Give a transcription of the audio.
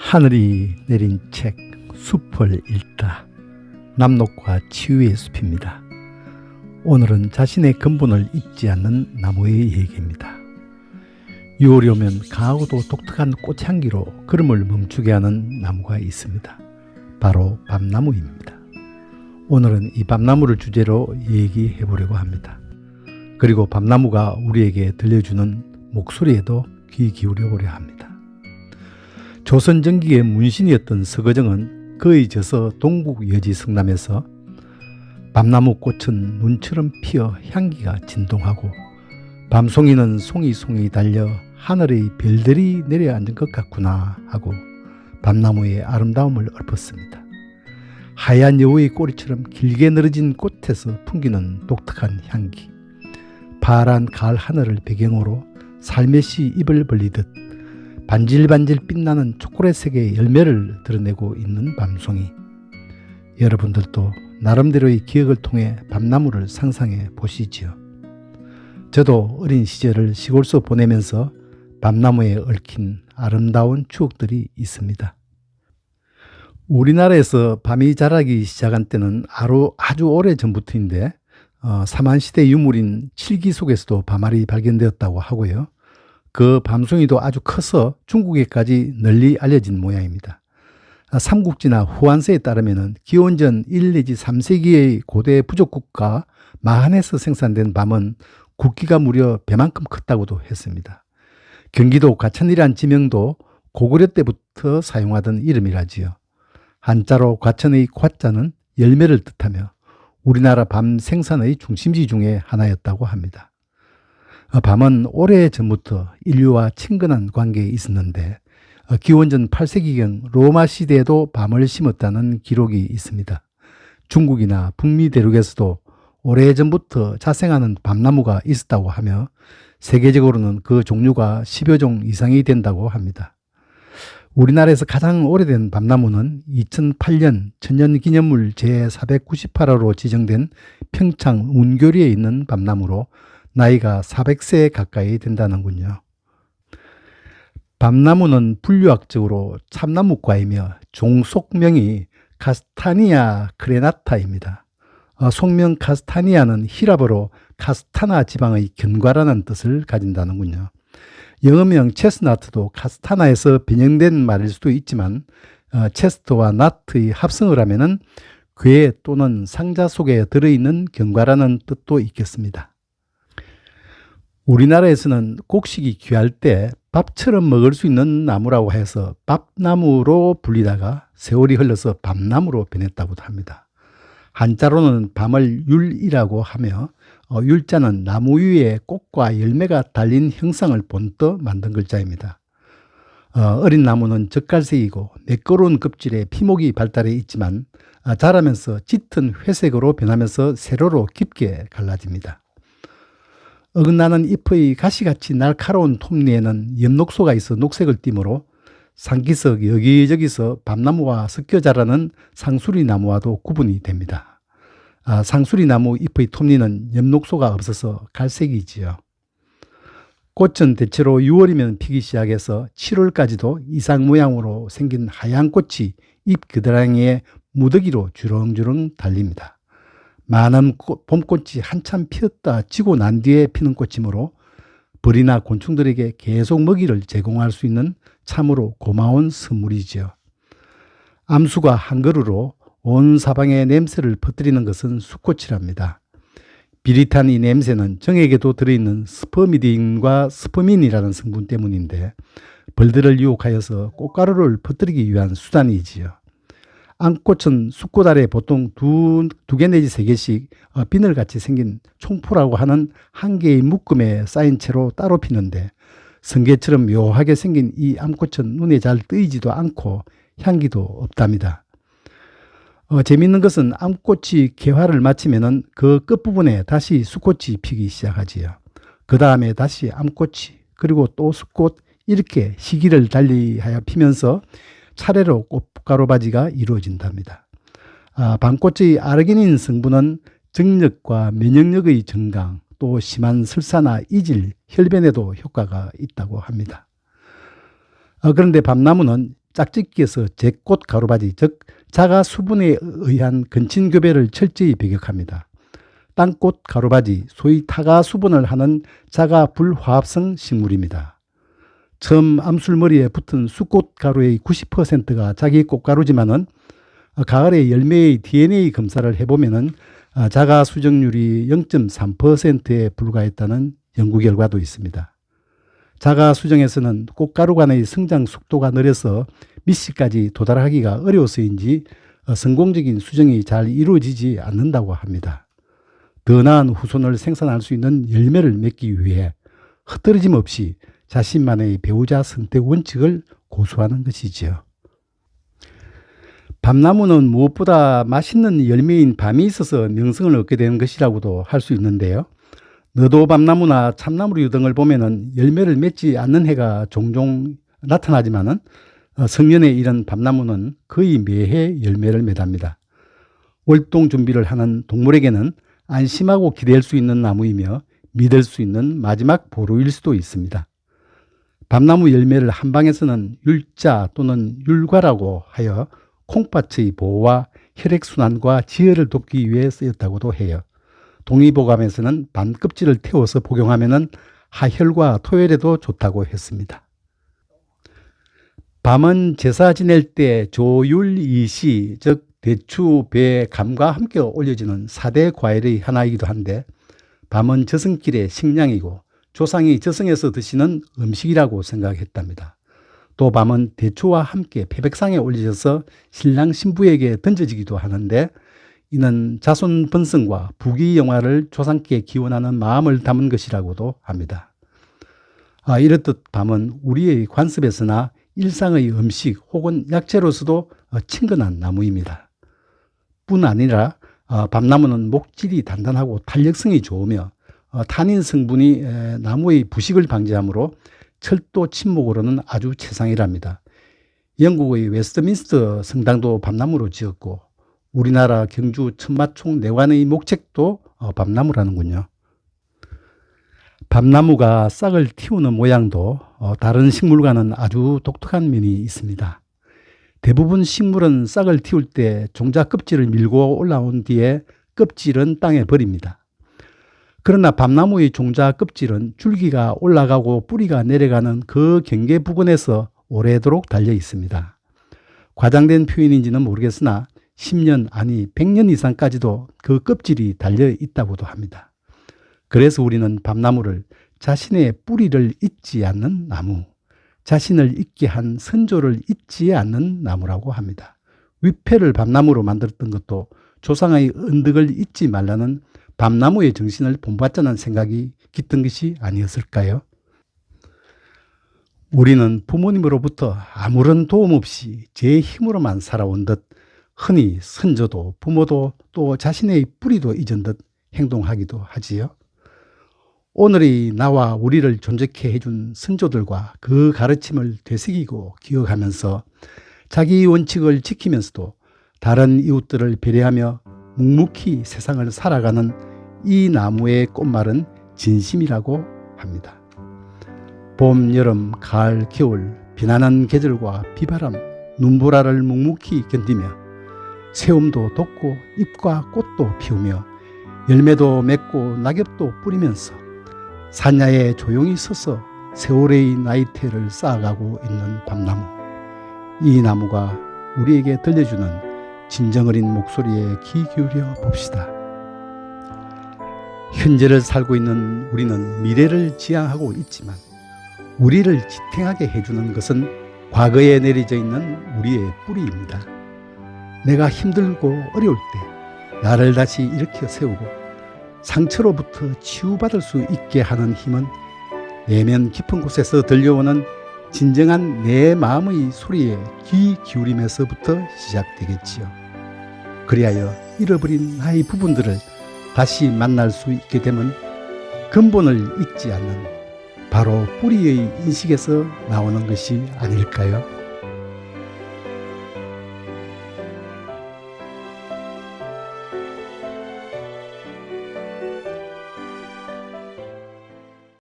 하늘이 내린 책 숲을 읽다. 남록과 치유의 숲입니다. 오늘은 자신의 근본을 잊지 않는 나무의 얘기입니다. 6월이 오면 강하고도 독특한 꽃향기로 걸음을 멈추게 하는 나무가 있습니다. 바로 밤나무입니다. 오늘은 이 밤나무를 주제로 얘기해 보려고 합니다. 그리고 밤나무가 우리에게 들려주는 목소리에도 귀 기울여 보려 합니다. 조선 전기의 문신이었던 서거정은 그의 저서 동국 여지 성남에서 밤나무 꽃은 눈처럼 피어 향기가 진동하고 밤송이는 송이송이 달려 하늘의 별들이 내려앉은 것 같구나 하고 밤나무의 아름다움을 읊었습니다. 하얀 여우의 꼬리처럼 길게 늘어진 꽃에서 풍기는 독특한 향기, 파란 가을 하늘을 배경으로 살며시 입을 벌리듯 반질반질 빛나는 초콜릿색의 열매를 드러내고 있는 밤송이. 여러분들도 나름대로의 기억을 통해 밤나무를 상상해 보시지요. 저도 어린 시절을 시골서 보내면서 밤나무에 얽힌 아름다운 추억들이 있습니다. 우리나라에서 밤이 자라기 시작한 때는 아주 오래전부터인데 삼한시대 유물인 칠기 속에서도 밤알이 발견되었다고 하고요. 그 밤송이도 아주 커서 중국에까지 널리 알려진 모양입니다. 삼국지나 후한서에 따르면 기원전 1 내지 3세기의 고대 부족국가 마한에서 생산된 밤은 굵기가 무려 배만큼 컸다고도 했습니다. 경기도 과천이란 지명도 고구려 때부터 사용하던 이름이라지요. 한자로 과천의 과자는 열매를 뜻하며 우리나라 밤 생산의 중심지 중에 하나였다고 합니다. 밤은 오래전부터 인류와 친근한 관계에 있었는데 기원전 8세기경 로마 시대에도 밤을 심었다는 기록이 있습니다. 중국이나 북미 대륙에서도 오래전부터 자생하는 밤나무가 있었다고 하며 세계적으로는 그 종류가 10여 종 이상이 된다고 합니다. 우리나라에서 가장 오래된 밤나무는 2008년 천년기념물 제498호로 지정된 평창 운교리에 있는 밤나무로 나이가 400세 가까이 된다는군요. 밤나무는 분류학적으로 참나무과이며 종속명이 카스타니아 크레나타입니다. 속명 카스타니아는 히라버로 카스타나 지방의 견과라는 뜻을 가진다는군요. 영어명 체스나트도 카스타나에서 변형된 말일 수도 있지만 체스트와 나트의 합성을 하면은 괴 또는 상자 속에 들어있는 견과라는 뜻도 있겠습니다. 우리나라에서는 곡식이 귀할 때 밥처럼 먹을 수 있는 나무라고 해서 밥나무로 불리다가 세월이 흘러서 밤나무로 변했다고도 합니다. 한자로는 밤을 율이라고 하며 율자는 나무 위에 꽃과 열매가 달린 형상을 본떠 만든 글자입니다. 어린 나무는 젓갈색이고 매끄러운 껍질에 피목이 발달해 있지만 자라면서 짙은 회색으로 변하면서 세로로 깊게 갈라집니다. 어긋나는 잎의 가시같이 날카로운 톱니에는 엽록소가 있어 녹색을 띠므로 산기슭 여기저기서 밤나무와 섞여 자라는 상수리나무와도 구분이 됩니다. 상수리나무 잎의 톱니는 엽록소가 없어서 갈색이지요. 꽃은 대체로 6월이면 피기 시작해서 7월까지도 이상 모양으로 생긴 하얀 꽃이 잎 겨드랑이에 무더기로 주렁주렁 달립니다. 많은 봄꽃이 한참 피었다 지고 난 뒤에 피는 꽃이므로 벌이나 곤충들에게 계속 먹이를 제공할 수 있는 참으로 고마운 선물이지요. 암수가 한 그루로 온 사방에 냄새를 퍼뜨리는 것은 수꽃이랍니다. 비릿한 이 냄새는 정에게도 들어있는 스퍼미딘과 스퍼민이라는 성분 때문인데 벌들을 유혹하여서 꽃가루를 퍼뜨리기 위한 수단이지요. 암꽃은 숫꽃 아래 보통 두 개 내지 세 개씩 비늘같이 생긴 총포라고 하는 한 개의 묶음에 쌓인 채로 따로 피는데 성게처럼 묘하게 생긴 이 암꽃은 눈에 잘 뜨이지도 않고 향기도 없답니다. 재미있는 것은 암꽃이 개화를 마치면은 그 끝부분에 다시 숫꽃이 피기 시작하지요. 그 다음에 다시 암꽃이 그리고 또 숫꽃 이렇게 시기를 달리하여 피면서 차례로 꽃가루바지가 이루어진답니다. 밤꽃의 아르기닌 성분은 정력과 면역력의 증강, 또 심한 설사나 이질, 혈변에도 효과가 있다고 합니다. 그런데 밤나무는 짝짓기에서 제꽃 가루바지, 즉 자가 수분에 의한 근친교배를 철저히 배격합니다. 땅꽃 가루바지, 소위 타가 수분을 하는 자가 불화합성 식물입니다. 처음 암술머리에 붙은 수꽃 가루의 90%가 자기 꽃가루지만은 가을에 열매의 DNA 검사를 해보면은 자가 수정률이 0.3%에 불과했다는 연구 결과도 있습니다. 자가 수정에서는 꽃가루 간의 성장 속도가 느려서 밑씨까지 도달하기가 어려워서인지 성공적인 수정이 잘 이루어지지 않는다고 합니다. 더 나은 후손을 생산할 수 있는 열매를 맺기 위해 흩어짐 없이 자신만의 배우자 선택 원칙을 고수하는 것이지요. 밤나무는 무엇보다 맛있는 열매인 밤이 있어서 명성을 얻게 되는 것이라고도 할 수 있는데요. 너도 밤나무나 참나무류 등을 보면은 열매를 맺지 않는 해가 종종 나타나지만은 성년에 이른 밤나무는 거의 매해 열매를 맺답니다. 월동 준비를 하는 동물에게는 안심하고 기댈 수 있는 나무이며 믿을 수 있는 마지막 보루일 수도 있습니다. 밤나무 열매를 한방에서는 율자 또는 율과라고 하여 콩팥의 보호와 혈액순환과 지혈을 돕기 위해 쓰였다고도 해요. 동의보감에서는 밤 껍질을 태워서 복용하면 하혈과 토혈에도 좋다고 했습니다. 밤은 제사 지낼 때 조율이시, 즉 대추, 배, 감과 함께 올려지는 4대 과일의 하나이기도 한데 밤은 저승길의 식량이고 조상이 저승에서 드시는 음식이라고 생각했답니다. 또 밤은 대추와 함께 패백상에 올려져서 신랑 신부에게 던져지기도 하는데 이는 자손 번성과 부귀 영화를 조상께 기원하는 마음을 담은 것이라고도 합니다. 이렇듯 밤은 우리의 관습에서나 일상의 음식 혹은 약재로서도 친근한 나무입니다. 뿐 아니라 밤나무는 목질이 단단하고 탄력성이 좋으며 타닌 성분이 나무의 부식을 방지하므로 철도 침목으로는 아주 최상이랍니다. 영국의 웨스트민스터 성당도 밤나무로 지었고 우리나라 경주 천마총 내관의 목책도 밤나무라는군요. 밤나무가 싹을 틔우는 모양도 다른 식물과는 아주 독특한 면이 있습니다. 대부분 식물은 싹을 틔울 때 종자 껍질을 밀고 올라온 뒤에 껍질은 땅에 버립니다. 그러나 밤나무의 종자 껍질은 줄기가 올라가고 뿌리가 내려가는 그 경계 부근에서 오래도록 달려 있습니다. 과장된 표현인지는 모르겠으나 10년 아니 100년 이상까지도 그 껍질이 달려 있다고도 합니다. 그래서 우리는 밤나무를 자신의 뿌리를 잊지 않는 나무, 자신을 잊게 한 선조를 잊지 않는 나무라고 합니다. 위패를 밤나무로 만들었던 것도 조상의 은덕을 잊지 말라는 밤나무의 정신을 본받자는 생각이 깃든 것이 아니었을까요? 우리는 부모님으로부터 아무런 도움 없이 제 힘으로만 살아온 듯 흔히 선조도 부모도 또 자신의 뿌리도 잊은 듯 행동하기도 하지요. 오늘의 나와 우리를 존재케 해준 선조들과 그 가르침을 되새기고 기억하면서 자기 원칙을 지키면서도 다른 이웃들을 배려하며 묵묵히 세상을 살아가는 이 나무의 꽃말은 진심이라고 합니다. 봄, 여름, 가을, 겨울, 비난한 계절과 비바람, 눈보라를 묵묵히 견디며 새움도 돋고 잎과 꽃도 피우며 열매도 맺고 낙엽도 뿌리면서 산야에 조용히 서서 세월의 나이테를 쌓아가고 있는 밤나무. 이 나무가 우리에게 들려주는 진정 어린 목소리에 귀 기울여 봅시다. 현재를 살고 있는 우리는 미래를 지향하고 있지만 우리를 지탱하게 해주는 것은 과거에 내려져 있는 우리의 뿌리입니다. 내가 힘들고 어려울 때 나를 다시 일으켜 세우고 상처로부터 치유받을 수 있게 하는 힘은 내면 깊은 곳에서 들려오는 진정한 내 마음의 소리에 귀 기울임에서부터 시작되겠지요. 그리하여 잃어버린 나의 부분들을 다시 만날 수 있게 되면 근본을 잊지 않는 바로 뿌리의 인식에서 나오는 것이 아닐까요?